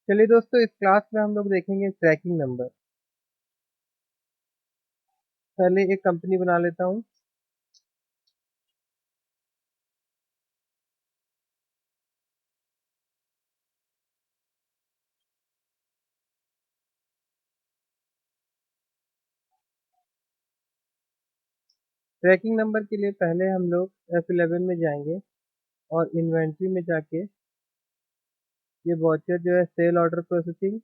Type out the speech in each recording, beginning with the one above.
चलिए दोस्तों, इस क्लास में हम लोग देखेंगे ट्रैकिंग नंबर। पहले एक कंपनी बना लेता हूँ। ट्रैकिंग नंबर के लिए पहले हम लोग F11 में जाएंगे और इन्वेंट्री में जाके ये वॉचर जो है सेल ऑर्डर प्रोसेसिंग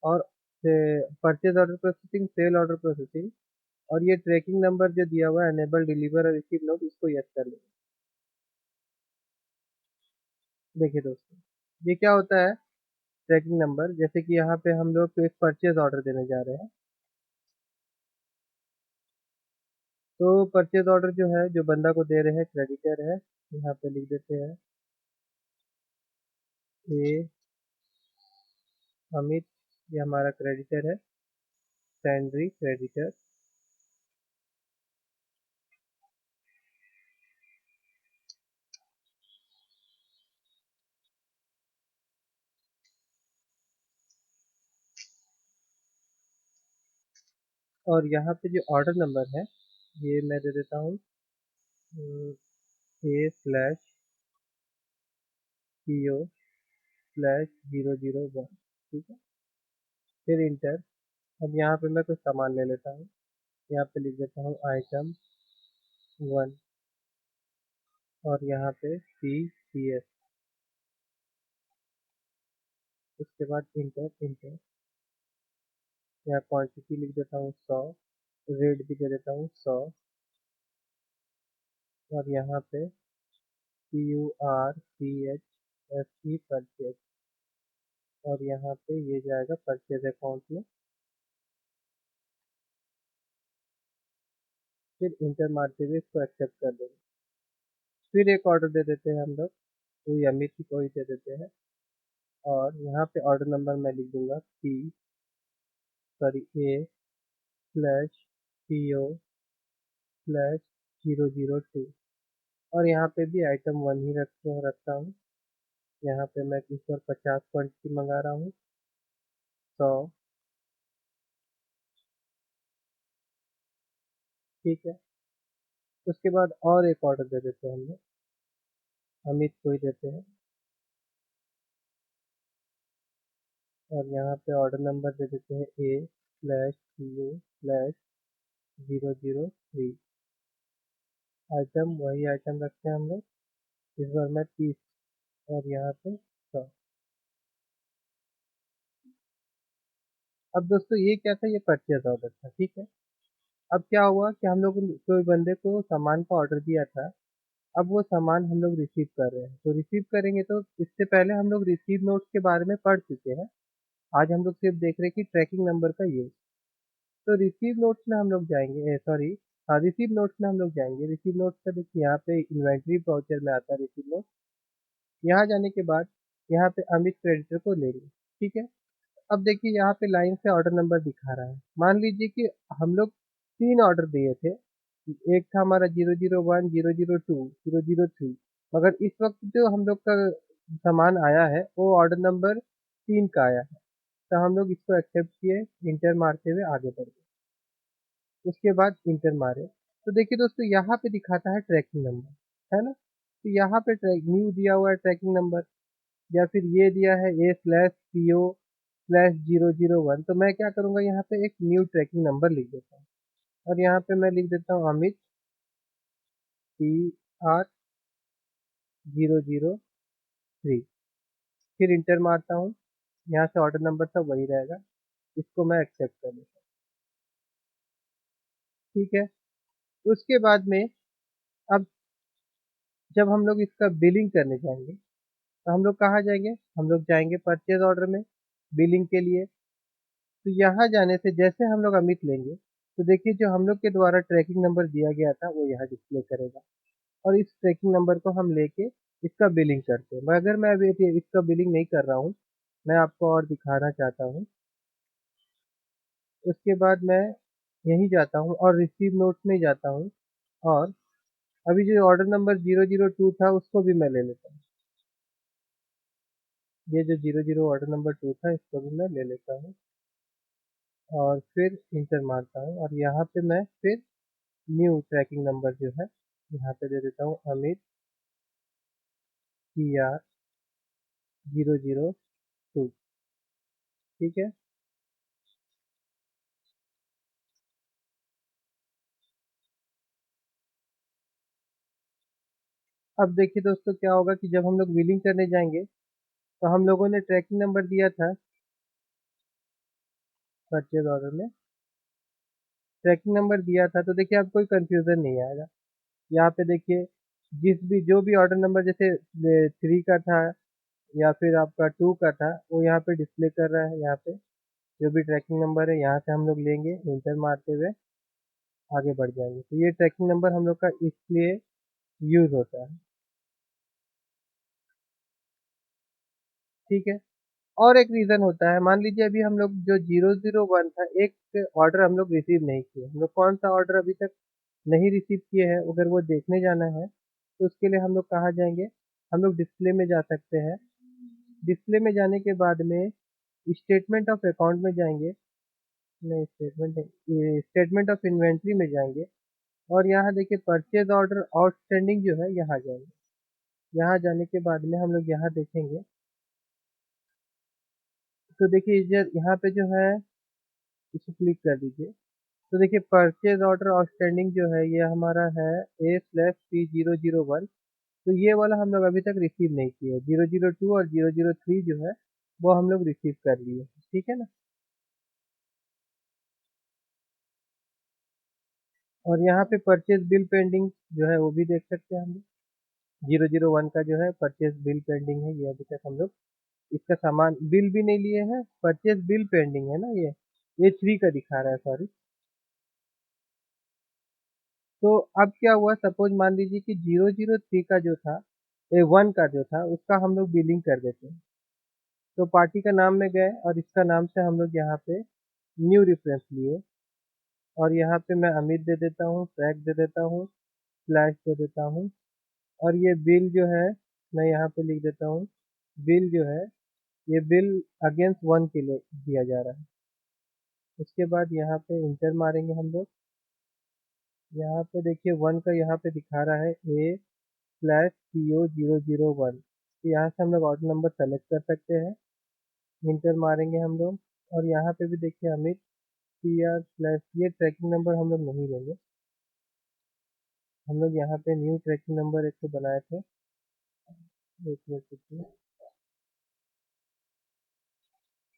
और purchase order processing, sale order processing, और ये ट्रैकिंग नंबर जो दिया हुआ है एनेबल डिलीवर और रिसीव नोट, इसको यस कर लेंगे। देखिए दोस्तों, ये क्या होता है ट्रैकिंग नंबर। जैसे कि यहाँ पे हम लोग एक परचेज ऑर्डर देने जा रहे हैं, तो परचेज ऑर्डर जो है जो बंदा को दे रहे हैं क्रेडिटर है। यहाँ पे लिख देते हैं ए अमित, ये हमारा क्रेडिटर है, सैंडरी क्रेडिटर। और यहाँ पे जो ऑर्डर नंबर है ये मैं दे देता हूँ A/PO/001। ठीक है, फिर इंटर। अब यहाँ पे मैं कुछ सामान ले लेता हूँ। यहाँ पे लिख देता हूँ आइटम 1 और यहाँ पे CCS। उसके बाद इंटर इंटर। यहाँ क्वांटिटी लिख देता हूँ 100, रेट भी दे देता हूँ 100, और यहाँ पे PURCHSE परचेज, और यहाँ पे ये जाएगा परचेज अकाउंट में। फिर इंटर मारते हुए इसको एक्सेप्ट कर देंगे। फिर एक ऑर्डर दे देते हैं हम लोग, तो अमित को ही दे देते हैं। और यहाँ पे ऑर्डर नंबर मैं लिख दूंगा A/PO/002, और यहाँ पे भी आइटम 1 ही रखता हूँ। यहाँ पे मैं इस बार 50 क्वान्टिटी मंगा रहा हूँ, 100। ठीक है, उसके बाद और एक ऑर्डर दे देते हैं हम लोग, अमित को ही देते हैं। और यहाँ पे ऑर्डर नंबर दे देते हैं A/PO/003। आइटम वही आइटम रखते हैं हम लोग, इस बार मैं 30, और यहाँ पे 100। अब दोस्तों ये क्या था, ये परचेज ऑर्डर था। ठीक है, अब क्या हुआ कि हम लोग कोई बंदे को सामान का ऑर्डर दिया था। अब वो सामान हम लोग रिसीव कर रहे हैं, तो रिसीव करेंगे तो इससे पहले हम लोग रिसीव नोट्स के बारे में पढ़ चुके हैं। आज हम लोग सिर्फ देख रहे हैं कि ट्रैकिंग नंबर का यूज। तो रिसीव नोट्स में हम लोग जाएंगे, सॉरी, हाँ, रिसीव नोट्स में हम लोग जाएंगे। रिसीव नोट्स का देखिए यहाँ पे इन्वेंट्री वाउचर में आता है रिसीव नोट। यहाँ जाने के बाद यहाँ पे अमित क्रेडिटर को लेंगे। ठीक है, अब देखिए यहाँ पे लाइन से ऑर्डर नंबर दिखा रहा है। मान लीजिए कि हम लोग 3 ऑर्डर दिए थे। एक था हमारा 001, 002, 003, मगर इस वक्त जो हम लोग का सामान आया है वो ऑर्डर नंबर 3 का आया है। तो हम लोग इसको एक्सेप्ट किए, इंटर मारते हुए आगे बढ़ गए। उसके बाद इंटर मारे, तो देखिए दोस्तों यहाँ पे दिखाता है ट्रैकिंग नंबर, है ना। तो यहाँ पे ट्रैक न्यू दिया हुआ है ट्रैकिंग नंबर, या फिर ये दिया है A/PO/001। तो मैं क्या करूँगा, यहाँ पे एक न्यू ट्रैकिंग नंबर लिख देता हूँ, और यहाँ पे मैं लिख देता हूँ अमित PR003। फिर इंटर मारता हूँ, यहाँ से ऑर्डर नंबर सब वही रहेगा, इसको मैं एक्सेप्ट कर लेता हूँ। ठीक है, उसके बाद में अब जब हम लोग इसका बिलिंग करने जाएंगे, तो हम लोग कहाँ जाएंगे, हम लोग जाएंगे परचेज ऑर्डर में बिलिंग के लिए। तो यहाँ जाने से जैसे हम लोग अमित लेंगे, तो देखिए जो हम लोग के द्वारा ट्रैकिंग नंबर दिया गया था वो यहाँ डिस्प्ले करेगा, और इस ट्रैकिंग नंबर को हम लेके इसका बिलिंग करते हैं। मगर मैं अभी इसका बिलिंग नहीं कर रहा हूँ, मैं आपको और दिखाना चाहता हूँ। उसके बाद मैं यहीं जाता हूँ और रिसीव नोट्स में जाता हूँ, और अभी जो ऑर्डर नंबर 002 था उसको भी मैं ले लेता हूँ। ये जो 00 ऑर्डर नंबर 2 था इसको भी मैं ले लेता हूँ और फिर इंटर मारता हूँ और यहाँ पे मैं फिर न्यू ट्रैकिंग नंबर जो है यहाँ पे दे देता हूँ अमित PR 002। ठीक है। अब देखिए दोस्तों क्या होगा कि जब हम लोग बिलिंग करने जाएंगे तो हम लोगों ने ट्रैकिंग नंबर दिया था परचेज ऑर्डर में, ट्रैकिंग नंबर दिया था, तो देखिए अब कोई कंफ्यूजन नहीं आएगा। यहाँ पे देखिए जो भी ऑर्डर नंबर जैसे 3 का था या फिर आपका 2 का था वो यहाँ पे डिस्प्ले कर रहा है। यहाँ पे जो भी ट्रैकिंग नंबर है यहाँ से हम लोग लेंगे, इंटर मारते हुए आगे बढ़ जाएंगे, तो ये ट्रैकिंग नंबर हम लोग का इसलिए यूज होता है। ठीक है। और एक रीजन होता है, मान लीजिए अभी हम लोग जो 001 था, एक ऑर्डर हम लोग रिसीव नहीं किए, हम लोग कौन सा ऑर्डर अभी तक नहीं रिसीव किए हैं, अगर वो देखने जाना है तो उसके लिए हम लोग कहाँ जाएंगे, हम लोग डिस्प्ले में जा सकते हैं। डिस्प्ले में जाने के बाद में स्टेटमेंट ऑफ अकाउंट में जाएंगे, नहीं स्टेटमेंट नहीं, स्टेटमेंट ऑफ इन्वेंट्री में जाएंगे और यहाँ देखिए परचेज ऑर्डर आउटस्टैंडिंग जो है यहाँ जाएंगे। यहाँ जाने के बाद में हम लोग यहाँ देखेंगे, तो देखिए यहाँ पे जो है इसे क्लिक कर दीजिए, तो देखिए परचेज ऑर्डर आउटस्टैंडिंग जो है ये हमारा है A/P001। तो ये वाला हम लोग अभी तक रिसीव नहीं किए, 002 और 003 जो है वो हम लोग रिसीव कर लिए। ठीक है ना। और यहाँ पे परचेज बिल पेंडिंग जो है वो भी देख सकते हैं हम लोग, 001 का जो है परचेज बिल पेंडिंग है, ये अभी तक हम लोग इसका सामान बिल भी नहीं लिए हैं, परचेज बिल पेंडिंग है ना, ये 3 का दिखा रहा है, सॉरी। तो अब क्या हुआ, सपोज मान लीजिए कि 003 का जो था, 1 का जो था उसका हम लोग बिलिंग कर देते हैं, तो पार्टी का नाम में गए और इसका नाम से हम लोग यहाँ पे न्यू रेफरेंस लिए और यहाँ पे मैं अमित दे देता हूँ, ट्रैक दे देता हूँ, स्लैश दे देता हूँ और ये बिल जो है मैं यहाँ पे लिख देता हूँ, बिल जो है ये बिल अगेंस्ट 1 के लिए दिया जा रहा है। उसके बाद यहाँ पे इंटर मारेंगे हम लोग, यहाँ पे देखिए 1 का यहाँ पे दिखा रहा है A/PO001, तो यहाँ से हम लोग ऑर्डर नंबर सेलेक्ट कर सकते हैं, इंटर मारेंगे हम लोग और यहाँ पे भी देखिए अमित PR/, ये ट्रैकिंग नंबर हम लोग नहीं लेंगे, हम लोग यहाँ पे न्यू ट्रैकिंग नंबर एक तो बनाए थे, एक मिनट रुकिए,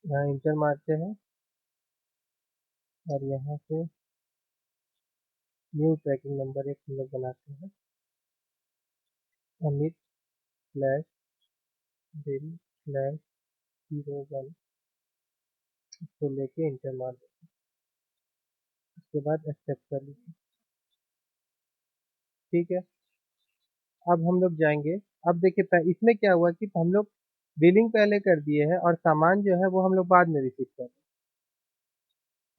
यहाँ इंटर मारते हैं और यहाँ से न्यू ट्रैकिंग नंबर एक हम लोग बनाते हैं, अमित स्लैश बिल स्लैश 01, इसको लेके इंटर मार दें, उसके बाद एक्सेप्ट कर लीजिए। ठीक है। अब हम लोग जाएंगे, अब देखिए इसमें क्या हुआ कि हम लोग बिलिंग पहले कर दिए हैं और सामान जो है वो हम लोग बाद में रिसीव कर रहे हैं।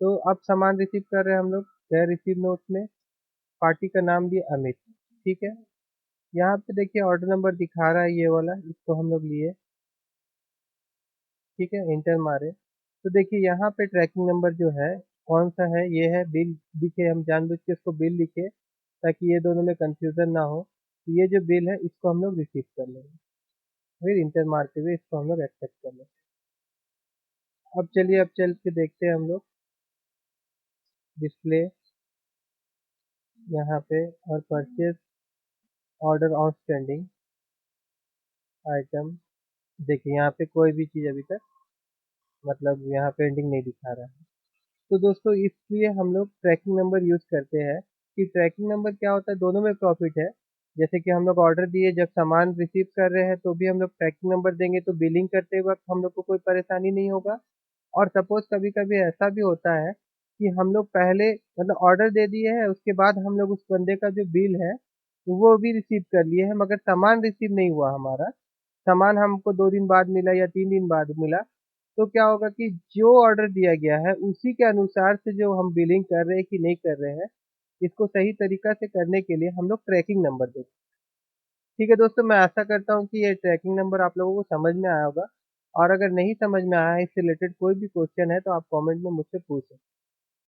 तो अब सामान रिसीव कर रहे हैं हम लोग, गए रिसीव नोट में, पार्टी का नाम दिया अमित। ठीक है। यहाँ पे देखिए ऑर्डर नंबर दिखा रहा है ये वाला, इसको हम लोग लिए। ठीक है, इंटर मारे, तो देखिए यहाँ पे ट्रैकिंग नंबर जो है कौन सा है, ये है बिल, दिखे, हम जानबूझ के इसको बिल लिखे ताकि ये दोनों में कंफ्यूजन ना हो, तो ये जो बिल है इसको हम लोग रिसीव कर लेंगे, फिर इंटर मारते हुए इसको हम लोग एक्सेप्ट कर लेंगे। अब चलिए अब चल के देखते हैं हम लोग डिस्प्ले यहाँ पे और परचेज ऑर्डर आउटस्टैंडिंग आइटम, देखिए यहाँ पे कोई भी चीज़ अभी तक मतलब यहाँ पेंडिंग नहीं दिखा रहा है। तो दोस्तों इसलिए हम लोग ट्रैकिंग नंबर यूज़ करते हैं कि ट्रैकिंग नंबर क्या होता है, दोनों में प्रॉफिट है। जैसे कि हम लोग ऑर्डर दिए, जब सामान रिसीव कर रहे हैं तो भी हम लोग ट्रैकिंग नंबर देंगे, तो बिलिंग करते वक्त हम लोग को कोई परेशानी नहीं होगा। और सपोज कभी कभी ऐसा भी होता है कि हम लोग पहले मतलब ऑर्डर दे दिए हैं, उसके बाद हम लोग उस बंदे का जो बिल है तो वो भी रिसीव कर लिए हैं, मगर सामान रिसीव नहीं हुआ हमारा, सामान हमको 2 दिन बाद मिला या 3 दिन बाद मिला, तो क्या होगा कि जो ऑर्डर दिया गया है उसी के अनुसार से जो हम बिलिंग कर रहे हैं कि नहीं कर रहे हैं, इसको सही तरीका से करने के लिए हम लोग ट्रैकिंग नंबर देते हैं। ठीक है दोस्तों, मैं आशा करता हूँ कि ये ट्रैकिंग नंबर आप लोगों को समझ में आया होगा। और अगर नहीं समझ में आया है इससे रिलेटेड कोई भी क्वेश्चन है तो आप कमेंट में मुझसे पूछ सकते हैं।